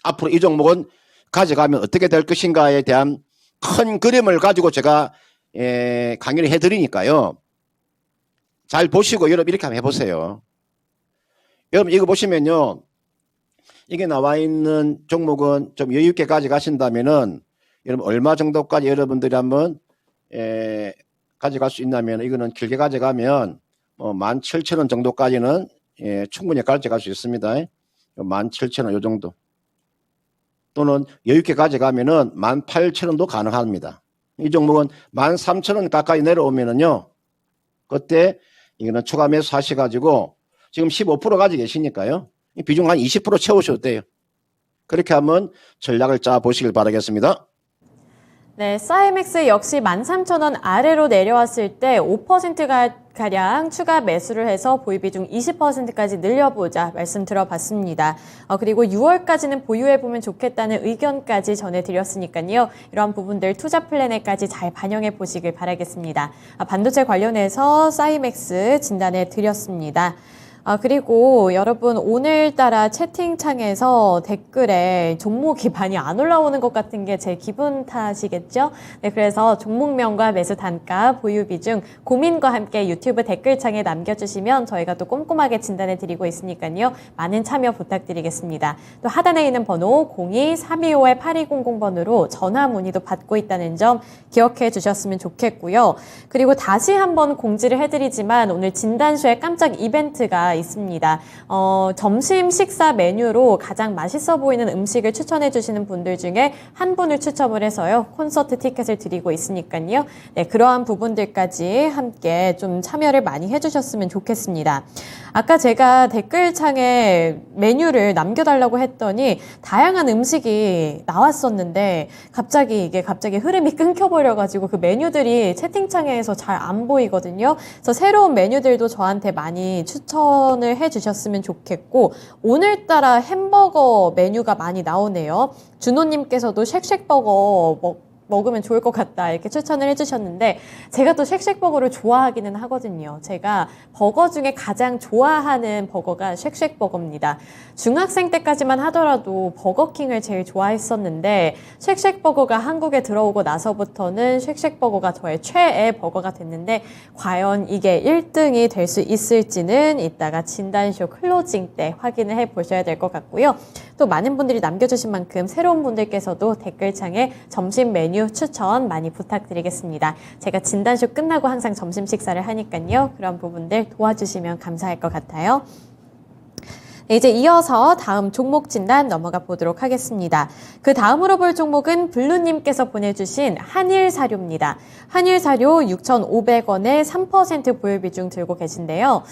앞으로 이 종목은 가져가면 어떻게 될 것인가에 대한 큰 그림을 가지고 제가 강의를 해드리니까요. 잘 보시고 여러분 이렇게 한번 해보세요. 여러분 이거 보시면요. 이게 나와 있는 종목은 좀 여유 있게 가져가신다면은 여러분 얼마 정도까지 여러분들이 한번 가져갈 수 있냐면 이거는 길게 가져가면 17,000원 정도까지는 충분히 가져갈 수 있습니다. 17,000원 요 정도. 또는 여유 있게 가져가면은 18,000원도 가능합니다. 이 종목은 13,000원 가까이 내려오면은요. 그때 이거는 추가 매수 하셔가지고 지금 15% 가지고 계시니까요. 비중 한 20% 채우셔도 돼요. 그렇게 한번 전략을 짜 보시길 바라겠습니다. 네, 사이맥스 역시 13,000원 아래로 내려왔을 때 5%가량 추가 매수를 해서 보유 비중 20%까지 늘려보자 말씀 들어봤습니다. 그리고 6월까지는 보유해보면 좋겠다는 의견까지 전해드렸으니까요. 이러한 부분들 투자 플랜에까지 잘 반영해 보시길 바라겠습니다. 반도체 관련해서 사이맥스 진단해 드렸습니다. 그리고 여러분 오늘따라 채팅창에서 댓글에 종목이 많이 안 올라오는 것 같은 게 제 기분 탓이겠죠? 네, 그래서 종목명과 매수 단가, 보유 비중, 고민과 함께 유튜브 댓글창에 남겨주시면 저희가 또 꼼꼼하게 진단해 드리고 있으니까요. 많은 참여 부탁드리겠습니다. 또 하단에 있는 번호 02-325-8200번으로 전화 문의도 받고 있다는 점 기억해 주셨으면 좋겠고요. 그리고 다시 한번 공지를 해드리지만 오늘 진단쇼에 깜짝 이벤트가 있습니다. 점심 식사 메뉴로 가장 맛있어 보이는 음식을 추천해 주시는 분들 중에 한 분을 추첨을 해서요. 콘서트 티켓을 드리고 있으니까요. 네, 그러한 부분들까지 함께 좀 참여를 많이 해주셨으면 좋겠습니다. 아까 제가 댓글창에 메뉴를 남겨달라고 했더니 다양한 음식이 나왔었는데 갑자기 흐름이 끊겨버려가지고 그 메뉴들이 채팅창에서 잘 안 보이거든요. 그래서 새로운 메뉴들도 저한테 많이 추천을 해주셨으면 좋겠고 오늘따라 햄버거 메뉴가 많이 나오네요. 준호님께서도 쉑쉑버거 먹으면 좋을 것 같다 이렇게 추천을 해주셨는데 제가 또 쉑쉑버거를 좋아하기는 하거든요. 제가 버거 중에 가장 좋아하는 버거가 쉑쉑버거입니다. 중학생 때까지만 하더라도 버거킹을 제일 좋아했었는데 쉑쉑버거가 한국에 들어오고 나서부터는 쉑쉑버거가 저의 최애 버거가 됐는데 과연 이게 1등이 될 수 있을지는 이따가 진단쇼 클로징 때 확인을 해보셔야 될 것 같고요. 또 많은 분들이 남겨주신 만큼 새로운 분들께서도 댓글창에 점심 메뉴 추천 많이 부탁드리겠습니다. 제가 진단쇼 끝나고 항상 점심 식사를 하니까요. 그런 부분들 도와주시면 감사할 것 같아요. 네, 이제 이어서 다음 종목 진단 넘어가 보도록 하겠습니다. 그 다음으로 볼 종목은 블루님께서 보내주신 한일사료입니다. 한일사료 6,500원에 3% 보유 비중 들고 계신데요.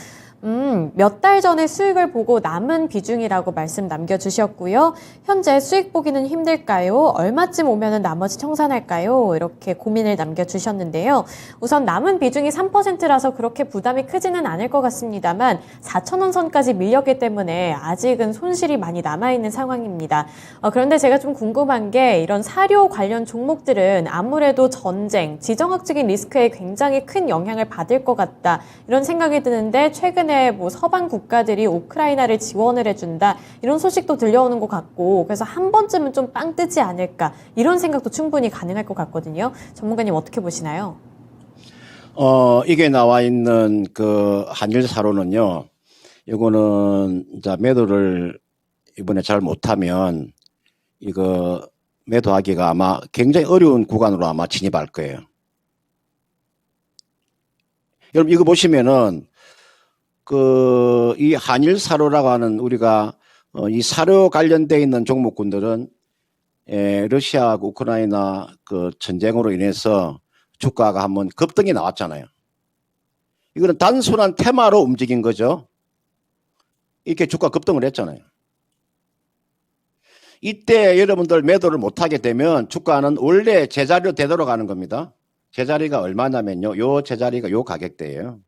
몇 달 전에 수익을 보고 남은 비중이라고 말씀 남겨주셨고요. 현재 수익 보기는 힘들까요? 얼마쯤 오면은 나머지 청산할까요? 이렇게 고민을 남겨주셨는데요. 우선 남은 비중이 3%라서 그렇게 부담이 크지는 않을 것 같습니다만 4,000원 선까지 밀렸기 때문에 아직은 손실이 많이 남아있는 상황입니다. 그런데 제가 좀 궁금한 게 이런 사료 관련 종목들은 아무래도 전쟁, 지정학적인 리스크에 굉장히 큰 영향을 받을 것 같다. 이런 생각이 드는데 최근에 뭐 서방 국가들이 우크라이나를 지원을 해준다 이런 소식도 들려오는 것 같고 그래서 한 번쯤은 좀 빵 뜨지 않을까 이런 생각도 충분히 가능할 것 같거든요. 전문가님 어떻게 보시나요? 이게 나와 있는 그 한일사료는요. 이거는 이제 매도를 이번에 잘 못하면 이거 매도하기가 아마 굉장히 어려운 구간으로 아마 진입할 거예요. 여러분 이거 보시면은 이 한일사료라고 하는 우리가 이 사료 관련돼 있는 종목군들은 러시아하고 우크라이나 그 전쟁으로 인해서 주가가 한번 급등이 나왔잖아요. 이거는 단순한 테마로 움직인 거죠. 이렇게 주가 급등을 했잖아요. 이때 여러분들 매도를 못하게 되면 주가는 원래 제자리로 되돌아가는 겁니다. 제자리가 얼마냐면요. 요 제자리가 요 가격대예요.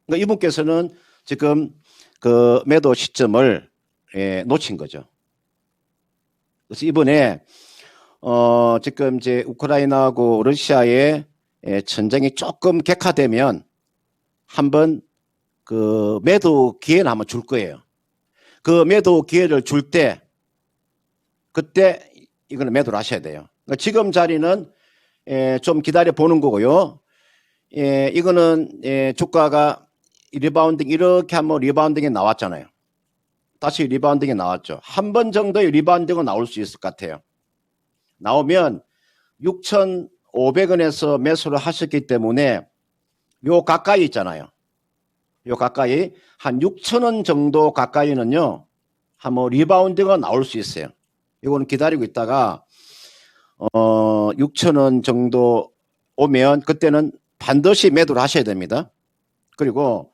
그러니까 이분께서는 지금 그 매도 시점을 놓친 거죠. 그래서 이번에 지금 이제 우크라이나하고 러시아의 전쟁이 조금 격화되면 한번 그 매도 기회를 한번 줄 거예요. 그 매도 기회를 줄 때 그때 이거는 매도를 하셔야 돼요. 그러니까 지금 자리는 좀 기다려 보는 거고요. 이거는 주가가 리바운딩 이렇게 한번 리바운딩이 나왔잖아요. 다시 리바운딩이 나왔죠. 한 번 정도의 리바운딩은 나올 수 있을 것 같아요. 나오면 6,500원에서 매수를 하셨기 때문에 요 가까이 있잖아요. 요 가까이 한 6,000원 정도 가까이는요. 한번 리바운드가 나올 수 있어요. 이거는 기다리고 있다가 6,000원 정도 오면 그때는 반드시 매도를 하셔야 됩니다. 그리고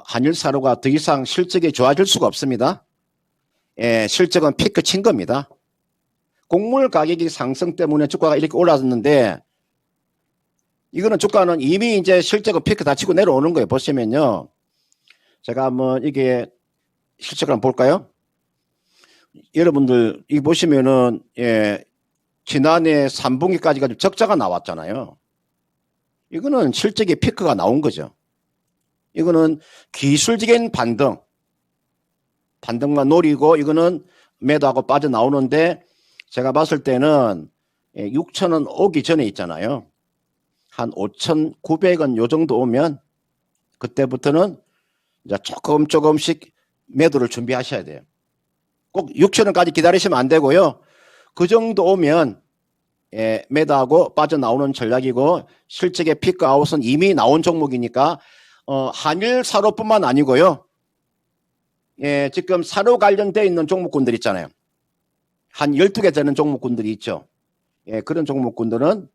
한일사료가 더 이상 실적이 좋아질 수가 없습니다. 실적은 피크 친 겁니다. 곡물 가격이 상승 때문에 주가가 이렇게 올랐는데 이거는 주가는 이미 이제 실적은 피크 다 치고 내려오는 거예요. 보시면요. 제가 한번 이게 실적을 한번 볼까요? 여러분들 이 보시면은 지난해 3분기까지가 적자가 나왔잖아요. 이거는 실적의 피크가 나온 거죠. 이거는 기술적인 반등만 노리고 이거는 매도하고 빠져나오는데 제가 봤을 때는 6,000원 오기 전에 있잖아요. 한 5,900원 요 정도 오면 그때부터는 이제 조금씩 매도를 준비하셔야 돼요. 꼭 6,000원까지 기다리시면 안 되고요. 그 정도 오면 매도하고 빠져나오는 전략이고 실적의 피크 아웃은 이미 나온 종목이니까 한일 사료뿐만 아니고요. 지금 사료 관련되어 있는 종목군들 있잖아요. 한 12개 되는 종목군들이 있죠. 그런 종목군들은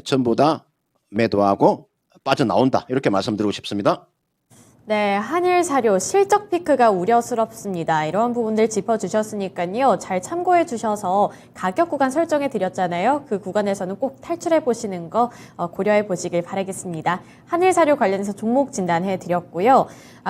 전부 다 매도하고 빠져나온다. 이렇게 말씀드리고 싶습니다. 네, 한일 사료 실적 피크가 우려스럽습니다. 이런 부분들 짚어주셨으니까요. 잘 참고해 주셔서 가격 구간 설정해 드렸잖아요. 그 구간에서는 꼭 탈출해 보시는 거 고려해 보시길 바라겠습니다. 한일 사료 관련해서 종목 진단해 드렸고요.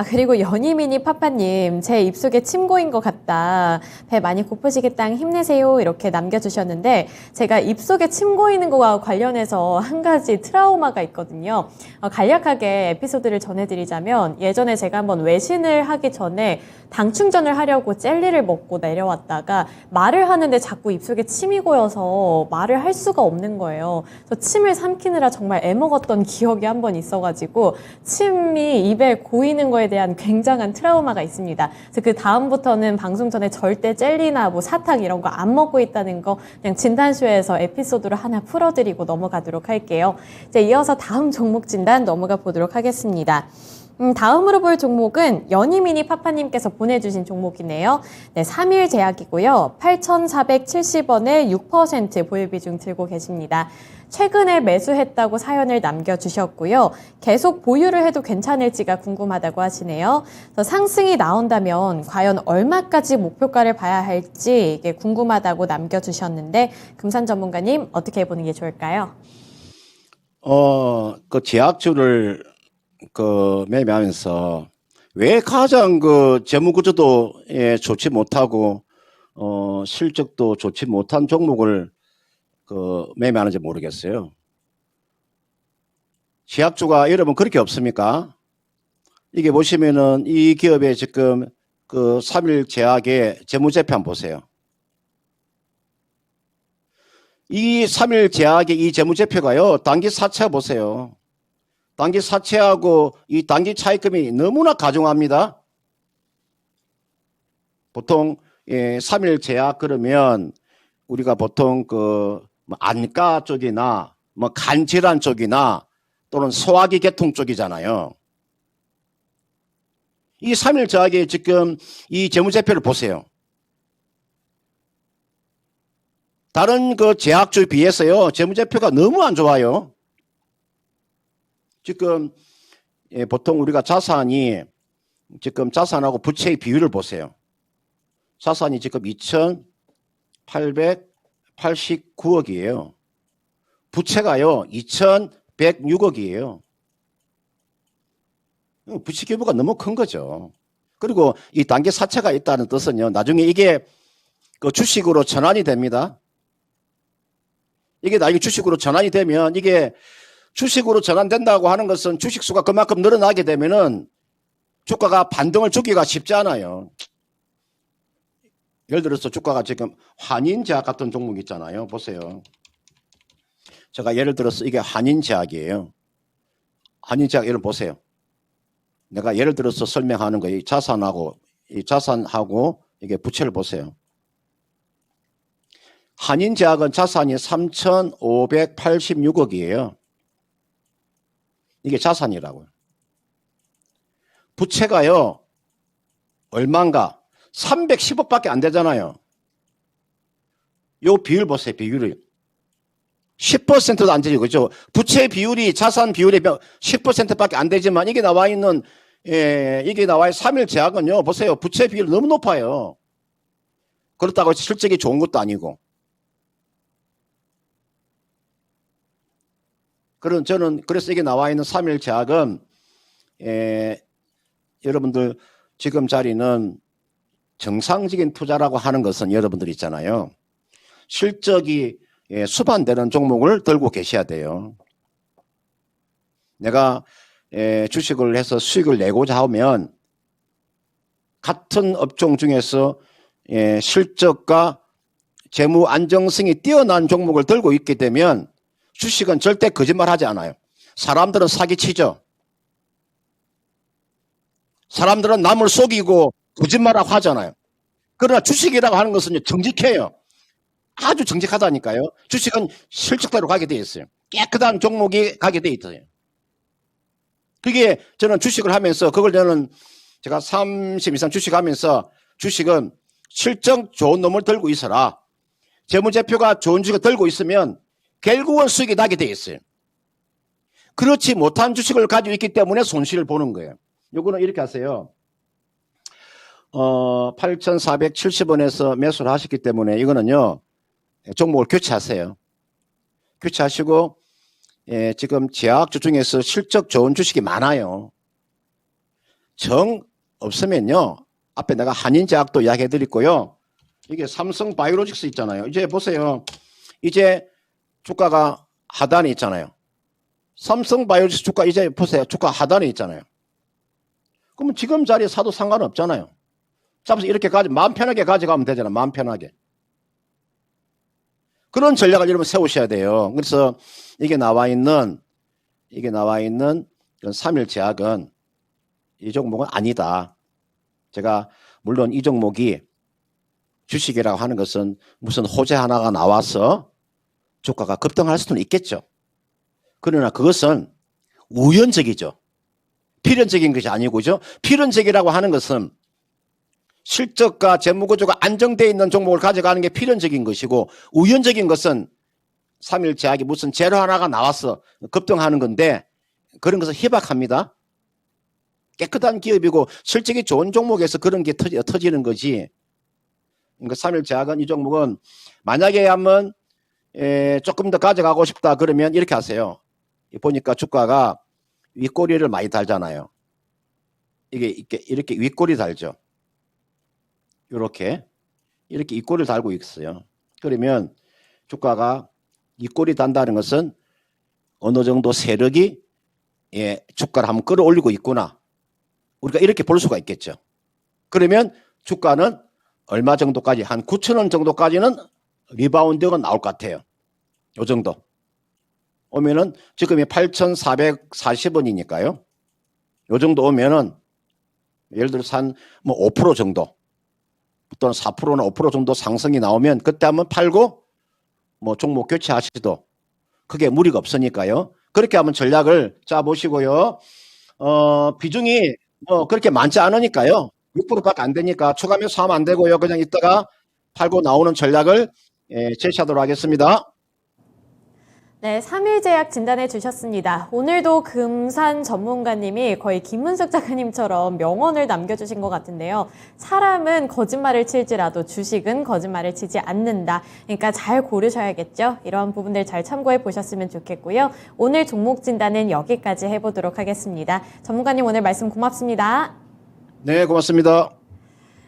그리고 연희미니 파파님, 제 입속에 침 고인 것 같다. 배 많이 고프시겠다. 힘내세요. 이렇게 남겨주셨는데 제가 입속에 침 고이는 거와 관련해서 한 가지 트라우마가 있거든요. 간략하게 에피소드를 전해드리자면 예전에 제가 한번 외신을 하기 전에 당 충전을 하려고 젤리를 먹고 내려왔다가 말을 하는데 자꾸 입속에 침이 고여서 말을 할 수가 없는 거예요. 그래서 침을 삼키느라 정말 애먹었던 기억이 한 번 있어가지고 침이 입에 고이는 거에 대한 굉장한 트라우마가 있습니다. 그래서 그 다음부터는 방송 전에 절대 젤리나 뭐 사탕 이런 거 안 먹고 있다는 거 그냥 진단쇼에서 에피소드로 하나 풀어드리고 넘어가도록 할게요. 이제 이어서 다음 종목 진단 넘어가 보도록 하겠습니다. 다음으로 볼 종목은 연희미니 파파님께서 보내주신 종목이네요. 네, 3일 제약이고요. 8,470원에 6% 보유 비중 들고 계십니다. 최근에 매수했다고 사연을 남겨주셨고요. 계속 보유를 해도 괜찮을지가 궁금하다고 하시네요. 그래서 상승이 나온다면 과연 얼마까지 목표가를 봐야 할지 이게 궁금하다고 남겨주셨는데 금산 전문가님 어떻게 보는 게 좋을까요? 그 제약주를 매매하면서 왜 가장 재무 구조도 좋지 못하고 실적도 좋지 못한 종목을 매매하는지 모르겠어요. 제약주가 여러분 그렇게 없습니까? 이게 보시면은 이 기업의 지금 3일 제약의 재무제표 한번 보세요. 이 3일 제약의 이 재무제표가요. 단기 사채 보세요. 단기 사채하고 이 단기 차익금이 너무나 가중합니다. 보통 3일 제약 그러면 우리가 보통 안과 쪽이나 간질환 쪽이나 또는 소화기 계통 쪽이잖아요. 이 3일 저하게 지금 이 재무제표를 보세요. 다른 그 제약주에 비해서요, 재무제표가 너무 안 좋아요. 지금, 보통 우리가 자산이, 지금 자산하고 부채의 비율을 보세요. 자산이 지금 2,889억이에요. 부채가요, 2,106억이에요. 부채 규모가 너무 큰 거죠. 그리고 이 단계 사채가 있다는 뜻은요, 나중에 이게 그 주식으로 전환이 됩니다. 이게 나중에 주식으로 전환이 되면 이게 주식으로 전환된다고 하는 것은 주식수가 그만큼 늘어나게 되면은 주가가 반등을 주기가 쉽지 않아요. 예를 들어서 주가가 지금 환인제약 같은 종목 있잖아요. 보세요. 제가 예를 들어서 이게 환인제약이에요. 환인제약 예를 보세요. 내가 예를 들어서 설명하는 거예요. 이 자산하고 이게 부채를 보세요. 한인제약은 자산이 3,586억이에요. 이게 자산이라고요. 부채가요, 얼마인가? 310억밖에 안 되잖아요. 요 비율 보세요, 비율을. 10%도 안 되죠, 그죠? 부채 비율이 자산 비율의 10%밖에 안 되지만 이게 나와 있는, 이게 나와 있는 3일 제약은요, 보세요. 부채 비율 너무 높아요. 그렇다고 실적이 좋은 것도 아니고. 저는 그래서 이게 나와 있는 3일 제약은 여러분들 지금 자리는 정상적인 투자라고 하는 것은 여러분들 있잖아요. 실적이 수반되는 종목을 들고 계셔야 돼요. 내가 주식을 해서 수익을 내고자 하면 같은 업종 중에서 실적과 재무 안정성이 뛰어난 종목을 들고 있게 되면 주식은 절대 거짓말하지 않아요. 사람들은 사기치죠. 사람들은 남을 속이고 거짓말하고 하잖아요. 그러나 주식이라고 하는 것은 정직해요. 아주 정직하다니까요. 주식은 실적대로 가게 돼 있어요. 깨끗한 종목이 가게 돼 있어요. 그게 저는 주식을 하면서 그걸 제가 30 이상 주식하면서 주식은 실적 좋은 놈을 들고 있어라. 재무제표가 좋은 주식을 들고 있으면 결국은 수익이 나게 돼 있어요. 그렇지 못한 주식을 가지고 있기 때문에 손실을 보는 거예요. 요거는 이렇게 하세요. 8,470원에서 매수를 하셨기 때문에 이거는요, 종목을 교체하세요. 교체하시고, 지금 제약주 중에서 실적 좋은 주식이 많아요. 정 없으면요, 앞에 내가 한인제약도 이야기해 드렸고요. 이게 삼성바이오로직스 있잖아요. 이제 보세요. 이제 주가가 하단에 있잖아요. 삼성바이오로직스 주가 이제 보세요. 주가 하단에 있잖아요. 그러면 지금 자리에 사도 상관없잖아요. 잡아서 이렇게 마음 편하게 가져가면 되잖아요. 마음 편하게. 그런 전략을 여러분 세우셔야 돼요. 그래서 이게 나와 있는 이런 3일 제약은 이 종목은 아니다. 제가 물론 이 종목이 주식이라고 하는 것은 무슨 호재 하나가 나와서 주가가 급등할 수는 있겠죠. 그러나 그것은 우연적이죠. 필연적인 것이 아니고죠. 필연적이라고 하는 것은 실적과 재무구조가 안정되어 있는 종목을 가져가는 게 필연적인 것이고, 우연적인 것은 3일 제약이 무슨 재료 하나가 나와서 급등하는 건데, 그런 것은 희박합니다. 깨끗한 기업이고 실적이 좋은 종목에서 그런 게 터지는 거지. 그러니까 3일 제약은 이 종목은 만약에 한번 조금 더 가져가고 싶다 그러면 이렇게 하세요. 보니까 주가가 윗꼬리를 많이 달잖아요. 이렇게 윗꼬리 달죠. 이렇게 윗꼬리를 달고 있어요. 그러면 주가가 윗꼬리 단다는 것은 어느 정도 세력이 주가를 한번 끌어올리고 있구나. 우리가 이렇게 볼 수가 있겠죠. 그러면 주가는 얼마 정도까지, 한 9,000원 정도까지는 리바운드가 나올 것 같아요. 요 정도. 오면은 지금이 8,440원이니까요. 요 정도 오면은 예를 들어서 한 5% 정도 또는 4%나 5% 정도 상승이 나오면 그때 한번 팔고 종목 교체하시도 그게 무리가 없으니까요. 그렇게 한번 전략을 짜 보시고요. 비중이 뭐 그렇게 많지 않으니까요. 6%밖에 안 되니까 추가 매수하면 안 되고요. 그냥 이따가 팔고 나오는 전략을 제시하도록 하겠습니다. 네, 3일 제약 진단해 주셨습니다. 오늘도 금산 전문가님이 거의 김문석 작가님처럼 명언을 남겨주신 것 같은데요. 사람은 거짓말을 칠지라도 주식은 거짓말을 치지 않는다. 그러니까 잘 고르셔야겠죠. 이러한 부분들 잘 참고해 보셨으면 좋겠고요. 오늘 종목 진단은 여기까지 해보도록 하겠습니다. 전문가님 오늘 말씀 고맙습니다. 네, 고맙습니다.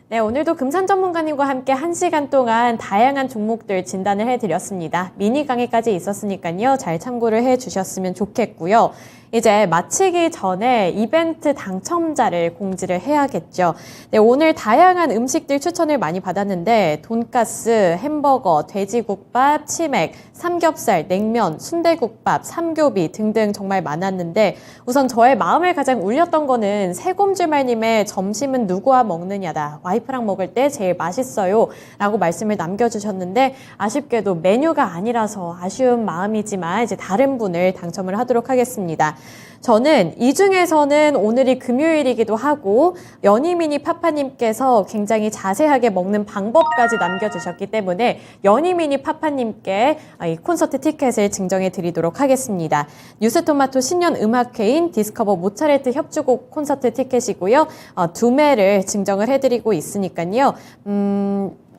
네, 오늘도 금산 전문가님과 함께 1시간 동안 다양한 종목들 진단을 해드렸습니다. 미니 강의까지 있었으니까요. 잘 참고를 해주셨으면 좋겠고요. 이제 마치기 전에 이벤트 당첨자를 공지를 해야겠죠. 네, 오늘 다양한 음식들 추천을 많이 받았는데 돈가스, 햄버거, 돼지국밥, 치맥, 삼겹살, 냉면, 순대국밥, 삼교비 등등 정말 많았는데 우선 저의 마음을 가장 울렸던 거는 세곰주말님의 점심은 누구와 먹느냐다. 와이프랑 먹을 때 제일 맛있어요. 라고 말씀을 남겨주셨는데 아쉽게도 메뉴가 아니라서 아쉬운 마음이지만 이제 다른 분을 당첨을 하도록 하겠습니다. 저는 이 중에서는 오늘이 금요일이기도 하고 연희미니 파파님께서 굉장히 자세하게 먹는 방법까지 남겨주셨기 때문에 연희미니 파파님께 이 콘서트 티켓을 증정해 드리도록 하겠습니다. 뉴스토마토 신년 음악회인 디스커버 모차르트 협주곡 콘서트 티켓이고요. 2매를 증정을 해드리고 있으니까요.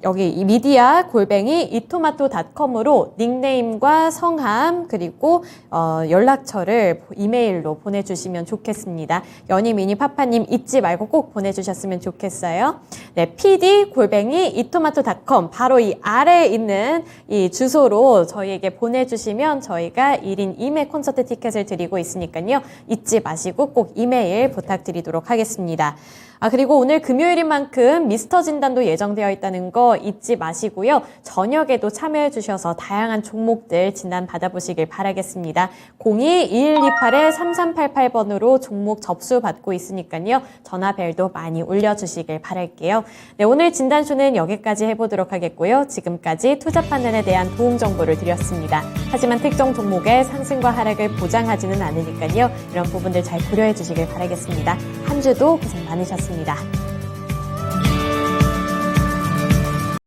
여기 이 미디어 골뱅이 이토마토닷컴으로 닉네임과 성함 그리고 연락처를 이메일로 보내주시면 좋겠습니다. 연희미니 파파님 잊지 말고 꼭 보내주셨으면 좋겠어요. 네, pd 골뱅이 이토마토닷컴 바로 이 아래에 있는 이 주소로 저희에게 보내주시면 저희가 1인 2매 콘서트 티켓을 드리고 있으니까요. 잊지 마시고 꼭 이메일 부탁드리도록 하겠습니다. 그리고 오늘 금요일인 만큼 미스터 진단도 예정되어 있다는 거 잊지 마시고요. 저녁에도 참여해 주셔서 다양한 종목들 진단 받아보시길 바라겠습니다. 02-2128-3388번으로 종목 접수 받고 있으니까요. 전화벨도 많이 올려주시길 바랄게요. 네, 오늘 진단쇼는 여기까지 해보도록 하겠고요. 지금까지 투자 판단에 대한 도움 정보를 드렸습니다. 하지만 특정 종목의 상승과 하락을 보장하지는 않으니까요. 이런 부분들 잘 고려해 주시길 바라겠습니다. 한 주도 고생 많으셨습니다.